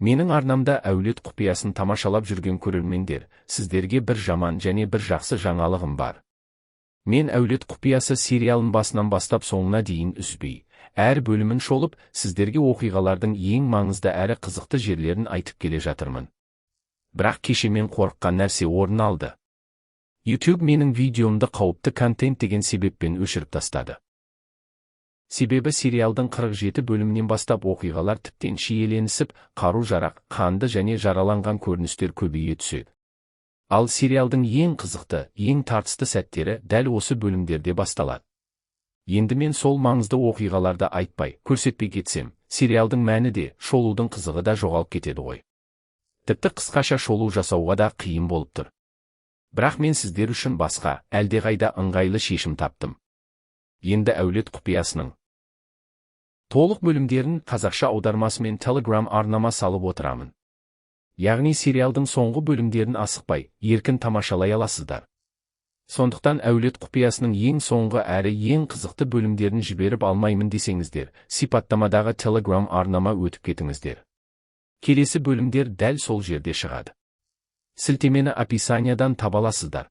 Менің арнамда әулет құпиясын тамашалап жүрген көрермендер, сіздерге бір жаман және бір жақсы жаңалығым бар. Мен әулет құпиясы сериалын басынан бастап соңына дейін үзбей, әр бөлімін шолып, сіздерге оқиғалардың ең маңызды әрі қызықты жерлерін айтып келе жатырмын. Бірақ кеше мен қорыққан нәрсе орын алды. YouTube менің видеомды қауіпті контент деген себеппен өшіріп тастады. Себебі сериалдың 47 бөлімінен бастап оқиғалар тіптен шиеленісіп, қару-жарақ, қанды және жараланған көріністер көбейе түседі. Ал сериалдың ең қызықты, ең тартысты сәттері дәл осы бөлімдерде басталады. Енді мен сол маңызды оқиғаларды айтпай, көрсетпей кетсем, сериалдың мәні де, шолудың қызығы да жоғалып кетеді ғой. Тіпті қысқаша шолу жасауға да қиын болып тұр. Бірақ мен сіздер үшін басқа, әлдеқайда ыңғайлы шешім таптым. Енді әулет құпиясының толық бөлімдерін қазақша аудармасымен Telegram арнама салып отырамын. Яғни сериалдың соңғы бөлімдерін асықпай, еркін тамашалай аласыздар. Сондықтан әулет құпиясының ең соңғы әрі ең қызықты бөлімдерін жіберіп алмаймын десеңіздер, сипаттамадағы Telegram арнама өтіп кетіңіздер. Келесі бөлімдер дәл сол жерде шығады. Сілтемені описаниядан таба аласыздар.